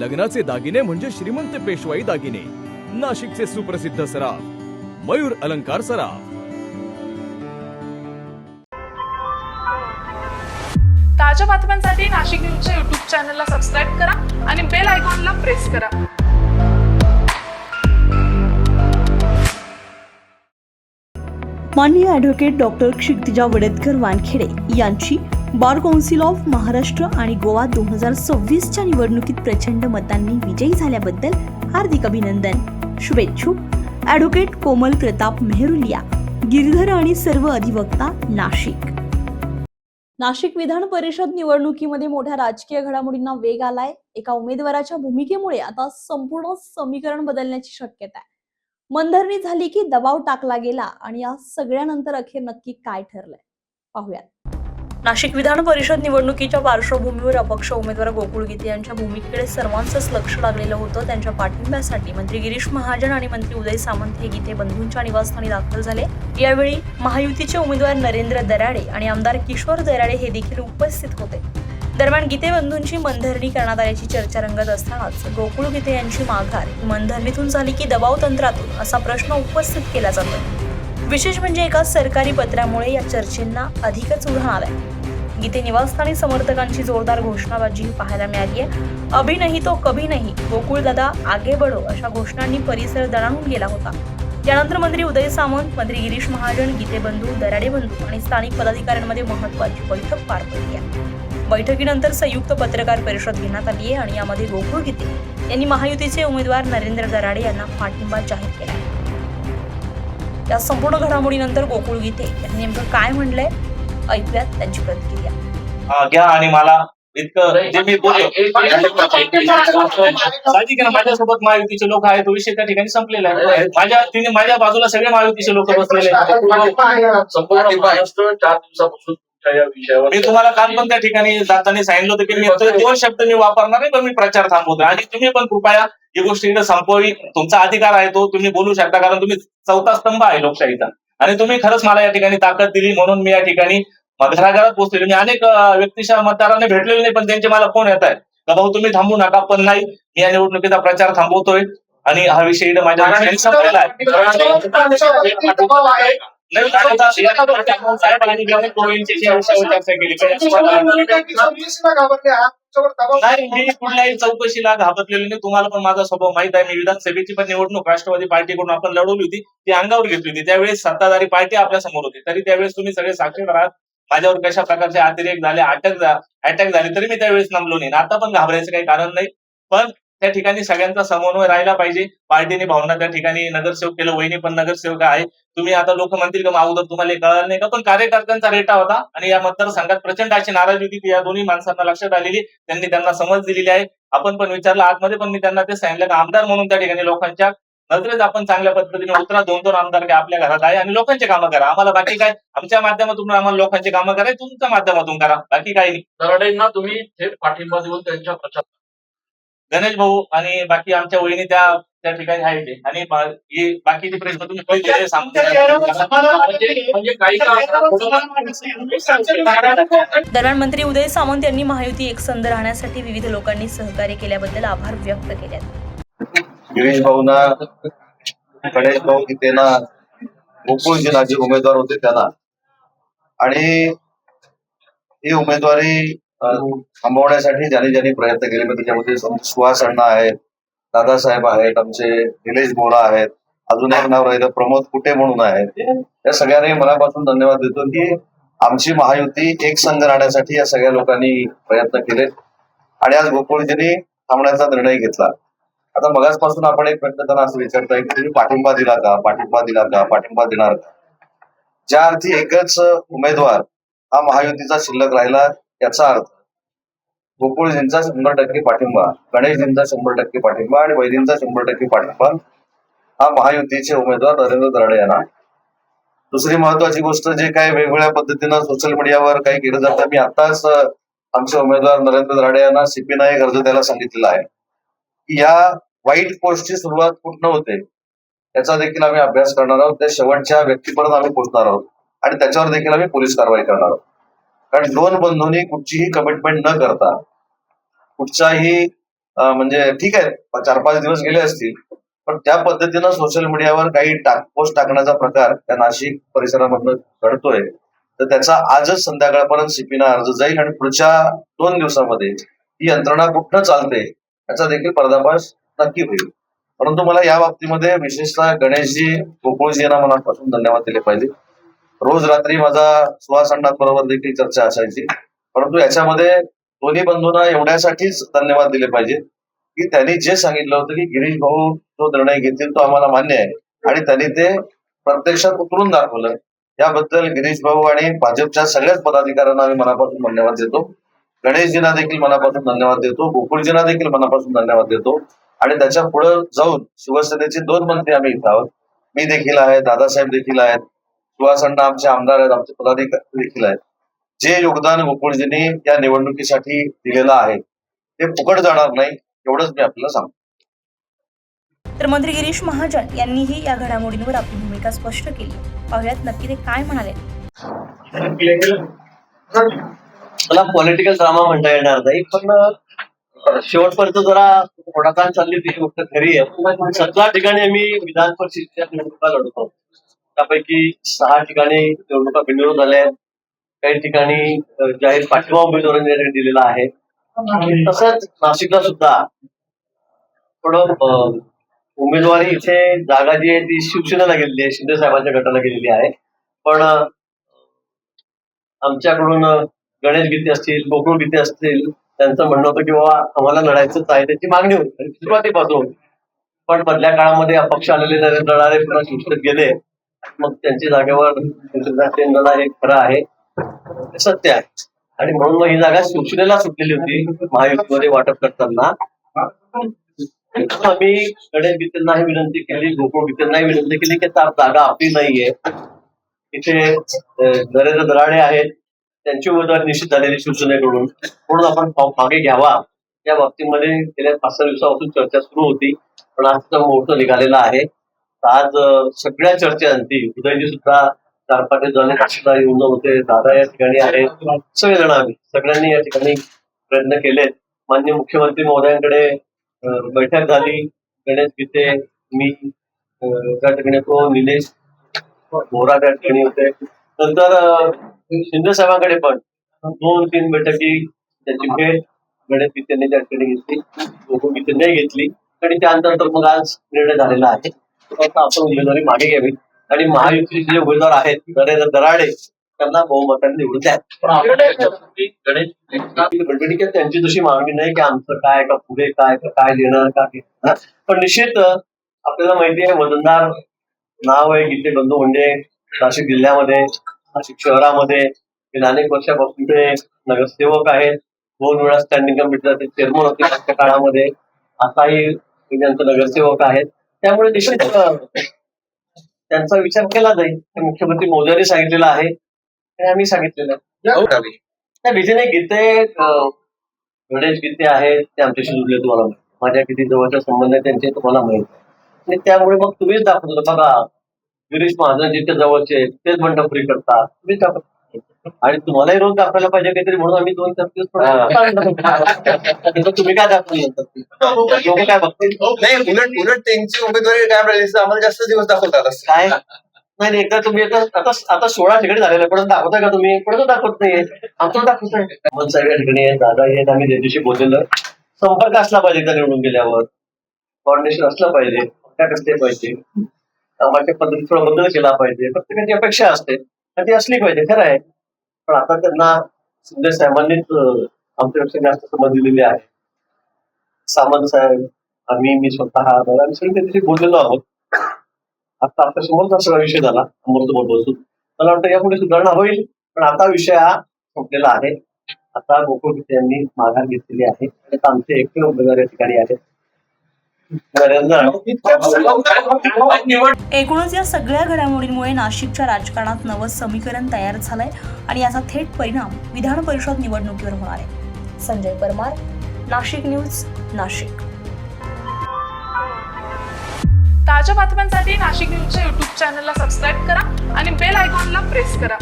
लग्नाचे दागिने म्हणजे श्रीमंत पेशवाई दागिने. नाशिकचे सुप्रसिद्ध सराफ मयूर अलंकार सराफ. ताज्या बातम्यांसाठी नाशिक न्यूजच्या YouTube चॅनलला सबस्क्राईब करा आणि बेल आयकॉनला प्रेस करा. माननीय ॲडव्होकेट डॉक्टर क्षितिजा वडेदकर वानखेडे यांची बार कौन्सिल ऑफ महाराष्ट्र आणि गोवा 2026च्या निवडणुकीत प्रचंड मतांनी विजयी झाल्याबद्दल हार्दिक अभिनंदन. शुभेच्छुक ॲडव्होकेट कोमल प्रताप मेहरुलिया, गिरधर आणि सर्व अधिवक्ता, नाशिक. नाशिक विधान परिषद निवडणुकीमध्ये मोठ्या राजकीय घडामोडींना वेग आलाय. एका उमेदवाराच्या भूमिकेमुळे आता संपूर्ण समीकरण बदलण्याची शक्यता आहे. मनधरणी झाली की दबाव टाकला गेला आणि या सगळ्यानंतर अखेर नक्की काय ठरलंय पाहूयात. नाशिक विधान परिषद निवडणुकीच्या पार्श्वभूमीवर अपक्ष उमेदवार गोकुळ गीते यांच्या भूमिकेकडे सर्वांचंच लक्ष लागलेलं होतं. त्यांच्या पाठिंब्यासाठी मंत्री गिरीश महाजन आणि मंत्री उदय सामंत हे गीते बंधूंच्या निवासस्थानी दाखल झाले. यावेळी महायुतीचे उमेदवार नरेंद्र दराडे आणि आमदार किशोर दराडे हे देखील उपस्थित होते. दरम्यान गीते बंधूंची मनधरणी करण्यात आल्याची चर्चा रंगत असतानाच गोकुळ गीते यांची माघार मनधरणीतून झाली की दबाव तंत्रातून असा प्रश्न उपस्थित केला जातोय. विशेष म्हणजे एका सरकारी पत्रामुळे या चर्चेंना अधिकच उधाण आलंय. गीते निवासस्थानी समर्थकांची जोरदार घोषणाबाजी पाहायला मिळाली आहे. अभी नहीं तो कभी नहीं, गोकुळ दादा आगे बढो अशा घोषणांनी परिसर दणाणून गेला होता. यानंतर मंत्री उदय सामंत, मंत्री गिरीश महाजन, गीते बंधू, दराडे बंधू आणि स्थानिक पदाधिकाऱ्यांमध्ये महत्त्वाची बैठक पार पडली आहे. बैठकीनंतर संयुक्त पत्रकार परिषद घेण्यात आली आहे आणि यामध्ये गोकुळ गीते यांनी महायुतीचे उमेदवार नरेंद्र दराडे यांना पाठिंबा जाहीर केला आहे. या संपूर्ण घडामोडीनंतर गोकुळ गीते यांनी नेमकं काय म्हणलंय ऐकूयात त्यांची प्रतिक्रिया. घ्या आणि मला इतकं जे मी बोललो साहजिक आहे ना, माझ्यासोबत महायुतीचे लोक आहेत, तो विषय त्या ठिकाणी संपलेला आहे. माझ्या बाजूला सगळे महायुतीचे लोक बसलेले आहेत. मी तुम्हाला काल पण त्या ठिकाणी जाताना सांगितलं होतं की मी 2 शब्द मी वापरणार नाही, पण मी प्रचार थांबवतो आणि तुम्ही पण कृपया ही गोष्ट इकडे संपवावी. तुमचा अधिकार आहे, तो तुम्ही बोलू शकता, कारण तुम्ही 4था स्तंभ आहे लोकशाहीचा आणि तुम्ही खरंच मला या ठिकाणी ताकद दिली म्हणून मी या ठिकाणी घराघरात पोहोचलेलो. मी अनेक व्यक्तीच्या मतदारांना भेटलेले नाही, पण त्यांचे मला फोन येत आहेत का भाऊ तुम्ही थांबू नका, पण नाही, मी या निवडणुकीचा प्रचार थांबवतोय आणि हा विषय इकडे माझ्या संपलेला आहे. नाही, मी कुठल्याही चौकशीला घाबरलेलो नाही. तुम्हाला पण माझा स्वभाव माहित आहे. मी विधानसभेची पण निवडणूक राष्ट्रवादी पार्टीकडून आपण लढवली होती, ती अंगावर घेतली होती. त्यावेळेस सत्ताधारी पार्टी आपल्या समोर होती, तरी त्यावेळेस तुम्ही सगळे साक्षीदार आहात. माझ्यावर कशा प्रकारचे अतिरेक झाले, अटॅक झाले, तरी मी त्यावेळेस नमलो नाही. आता पण घाबरायचं काही कारण नाही, पण त्या ठिकाणी सगळ्यांचा समन्वय राहिला पाहिजे. पार्टीने भावना त्या ठिकाणी नगरसेवक केलं, वहिनी पण नगरसेवक आहे. तुम्ही आता लोक म्हणतील का अगोदर तुम्हाला कळलं नाही का, पण कार्यकर्त्यांचा रेटा होता आणि या मतदारसंघात प्रचंड अशी नाराजी होती ती या दोन्ही माणसांना लक्षात आलेली. त्यांना समज दिलेली आहे. आपण पण विचारलं आतमध्ये, पण मी त्यांना ते सांगितलं की आमदार म्हणून त्या ठिकाणी लोकांच्या नजरेत आपण चांगल्या पद्धतीने उतरा. 2-2 आमदार काय आपल्या घरात आहे आणि लोकांचे कामं करा. आम्हाला बाकी काय, आमच्या माध्यमातून आम्हाला लोकांचे कामं करायचे, तुमच्या माध्यमातून करा, बाकी काही नाही. दराडेंना तुम्ही थेट पाठिंबा देऊन त्यांच्या प्रचार गणेश भाऊ आणि बाकी आमच्या वहिनी त्या ठिकाणी आहे आणि बाकीचे प्रश्न तुम्ही दरम्यान मंत्री उदय सामंत यांनी महायुती एकसंध राहण्यासाठी विविध लोकांनी सहकार्य केल्याबद्दल आभार व्यक्त केले. गिरीश भाऊना, गणेश भाऊ गीतेना, गोकुळजीना जे उमेदवार होते त्यांना आणि ही उमेदवारी थांबवण्यासाठी ज्यांनी प्रयत्न केले, मग त्याच्यामध्ये सुहास अण्णा आहेत, दादासाहेब आहेत, आमचे निलेश बोरा आहेत, अजून एक नाव राहिलं प्रमोद कुटे म्हणून आहेत. या सगळ्यांनी मनापासून धन्यवाद देतो की आमची महायुती एक संघ राहण्यासाठी या सगळ्या लोकांनी प्रयत्न केले आणि आज गोकुळजींनी थांबण्याचा निर्णय घेतला. आता मगाचपासून आपण एक प्रश्न त्यांना असं विचारताय की तुम्ही पाठिंबा दिला का, पाठिंबा दिला का, पाठिंबा देणार का. ज्या अर्थी एकच उमेदवार हा महायुतीचा शिल्लक राहिला, याचा अर्थ गोकुळजींचा 100% पाठिंबा, गणेशजींचा 100% पाठिंबा आणि वैदींचा 100% पाठिंबा हा महायुतीचे उमेदवार नरेंद्र दराडे यांना. दुसरी महत्वाची गोष्ट, जे काही वेगवेगळ्या पद्धतीनं सोशल मीडियावर काही केलं जातं, मी आताच आमचे उमेदवार नरेंद्र दराडे यांना CP नाईक अर्ज द्यायला सांगितलेला आहे की या वाईट पोस्टची सुरुवात कुठनं होते याचा देखील आम्ही अभ्यास करणार आहोत. त्या शेवटच्या व्यक्तीपर्यंत आम्ही पोहोचणार आहोत आणि त्याच्यावर देखील आम्ही पोलीस कारवाई करणार आहोत. कारण 2 बंधूंनी कुठचीही कमिटमेंट न करता कुठचाही म्हणजे ठीक आहे 4-5 दिवस गेले असतील, पण त्या पद्धतीनं सोशल मीडियावर काही पोस्ट टाकण्याचा प्रकार त्या नाशिक परिसरामधनं घडतोय, तर त्याचा आजच संध्याकाळपर्यंत सीपीना अर्ज जाईल आणि पुढच्या 2 दिवसामध्ये ही यंत्रणा कुठनं चालते याचा देखील पर्दाफाश नक्की होईल. परंतु मला या बाबतीमध्ये विशेषतः गणेशजी, गोकुळजी यांना मनापासून धन्यवाद दिले पाहिजे. रोज रात्री माझा सुहास अण्णांबरोबर देखील चर्चा असायची, परंतु याच्यामध्ये दोन्ही बंधूंना एवढ्यासाठीच धन्यवाद दिले पाहिजे की त्यांनी जे सांगितलं होतं की गिरीश भाऊ जो निर्णय घेतील तो आम्हाला मान्य आहे, आणि त्यांनी ते प्रत्यक्षात उतरून दाखवलं. याबद्दल गिरीश भाऊ आणि भाजपच्या सगळ्याच पदाधिकाऱ्यांना आम्ही मनापासून धन्यवाद देतो. गणेशजींना देखील मनापासून धन्यवाद देतो, गोकुळजींना देखील मनापासून धन्यवाद देतो. आणि त्याच्या पुढे जाऊन शिवसेनेचे 2 मंत्री आम्ही इथं आहोत. मी देखील आहे, दादासाहेब देखील आहेत, सुहास अण्णा आमचे आमदार आहेत, आमचे पदाधिकारी देखील आहेत. जे योगदान गोकुळजींनी या निवडणुकीसाठी दिलेलं आहे ते फुकट जाणार नाही, एवढंच मी आपल्याला सांगतो. तर मंत्री गिरीश महाजन यांनीही या घडामोडींवर आपली भूमिका स्पष्ट केली. पाहुयात नक्की ते काय म्हणाले. मला पॉलिटिकल ड्रामा म्हणता येणार नाही, पण शेवटपर्यंत जरा ओढाताण चालली ती गोष्ट खरी आहे. 17 ठिकाणी आम्ही विधान परिषदेच्या निवडणुका लढतो. त्यापैकी 6 ठिकाणी निवडणुका बिनविरोध झाल्या आहेत. काही ठिकाणी जाहीर पाठिंबा उमेदवारांनी दिलेला आहे. तसंच नाशिकला सुद्धा थोडं उमेदवारी इथे जागा जी आहे ती शिवसेनेला गेलेली आहे, शिंदे साहेबांच्या गटाला गेलेली आहे. पण आमच्याकडून गणेश गीते असतील, गोकुळ गीते असतील, त्यांचं म्हणणं होतं की बाबा आम्हाला लढायचंच आहे, त्याची मागणी होती सुरुवातीपासून. पण मधल्या काळामध्ये अपक्ष आलेले लढणारे पुन्हा शिवसेनेत गेले, मग त्यांच्या जागेवर हे खरं आहे, सत्य आहे. आणि म्हणून मग ही जागा शिवसेनेला सुटलेली होती महायुतीमध्ये वाटप करताना. आम्ही गणेश गीतेंनाही विनंती केली, गोकुळ गीतेंनाही विनंती केली की जागा आपली नाहीये. इथे नरेंद्र दराडे आहेत, त्यांची उमेदवारी निश्चित झालेली शिवसेनेकडून, म्हणून आपण मागे घ्यावा. या बाबतीमध्ये गेल्या 5-6 दिवसापासून चर्चा सुरू होती, पण आज मुहूर्त निघालेला आहे. आज सगळ्या चर्चेअंती उदयजी सुद्धा 4-5 जण येऊन होते, दादा या ठिकाणी आहेत, सगळेजण आम्ही सगळ्यांनी या ठिकाणी प्रयत्न केले. माननीय मुख्यमंत्री महोदयांकडे बैठक झाली. गणेश गीते, मी त्या ठिकाणी तो निलेश मोरा त्या ठिकाणी होते. नंतर शिंदे साहेबांकडे पण 2-3 बैठकी त्याची भेट गणेश गीतेने त्या ठिकाणी घेतली, गोकुळ गीतेने घेतली. आणि त्यानंतर मग आज निर्णय झालेला आहे आपण उमेदवारी मागे घ्यावी आणि महायुतीचे जे उमेदवार आहेत नरेंद्र दराडे त्यांना बहुमताने निवडून द्या. त्यांची तशी मागणी नाही की आमचं काय का पुढे काय काय देणार का, पण निश्चित आपल्याला माहिती आहे वजनदार नाव आहे गीते बंधू म्हणजे नाशिक जिल्ह्यामध्ये, नाशिक शहरामध्ये गेल्या अनेक वर्षापासून ते नगरसेवक आहेत. 2 वेळा स्टँडिंग कमिटीचे चेअरमन होते मागच्या काळामध्ये, आताही त्यांचे नगरसेवक आहेत. त्यामुळे निश्चित त्यांचा विचार केला जाईल. मुख्यमंत्री मोदयांनी सांगितलेलं आहे आणि आम्ही सांगितलेलं आहे. त्या भीतीने गीते गणेश गीते आहेत ते आमच्याशी जुळले, तुम्हाला माझ्या किती जवळच्या संबंध आहे त्यांचे तुम्हाला माहित आहे. आणि त्यामुळे मग तुम्हीच दाखवतो बघा गिरीश महाजन जिथे जवळचे तेच बंडखोरी करतात, तुम्हीच दाखवतो. आणि तुम्हालाही रोज दाखवायला पाहिजे काहीतरी, म्हणून आम्ही 2-4 दिवस तुम्ही काय दाखवलं काय बघतील उलट त्यांची उमेदवारी काय आम्हाला जास्त दिवस दाखवतात काय नाही. एकदा तुम्ही आता 16 ठिकाणी झालेलं परत दाखवताय का तुम्ही? परत दाखवत नाहीये, आमचं दाखवतोय. मन साहेब या ठिकाणी आहेत, दादा आहेत, आम्ही त्या दिवशी बोललेलं. संपर्क असला पाहिजे त्या निवडून गेल्यावर, कॉर्डिनेशन असलं पाहिजे, काय करते पाहिजे, कामाच्या पद्धती थोडा बदल केला पाहिजे. प्रत्येकाची अपेक्षा असते आणि ती असली पाहिजे, खरं आहे. पण आता त्यांना शिंदे साहेबांनीच आमच्यापेक्षा जास्त समज दिलेली आहे. सामंत साहेब, आम्ही, मी स्वतः आम्ही सगळे त्या दिवशी बोललेलो आहोत. आता आपल्या समोरचा सगळा विषय झाला समोर बसून. मला वाटतं यापुढे सुधारणा होईल, पण आता विषय हा संपलेला आहे. आता गोकुळ गीते यांनी माघार घेतलेली आहे आणि आमचे एकटे उमेदवार या ठिकाणी आहेत. एकूणच या सगळ्या घडामोडींमुळे नाशिकच्या राजकारणात नवं समीकरण तयार झालंय आणि याचा थेट परिणाम विधान परिषद निवडणुकीवर होणार आहे. संजय परमार, नाशिक न्यूज, नाशिक. ताज्या बातम्यांसाठी नाशिक न्यूजच्या YouTube चॅनलला सबस्क्राईब करा आणि बेल आयकॉनला प्रेस करा.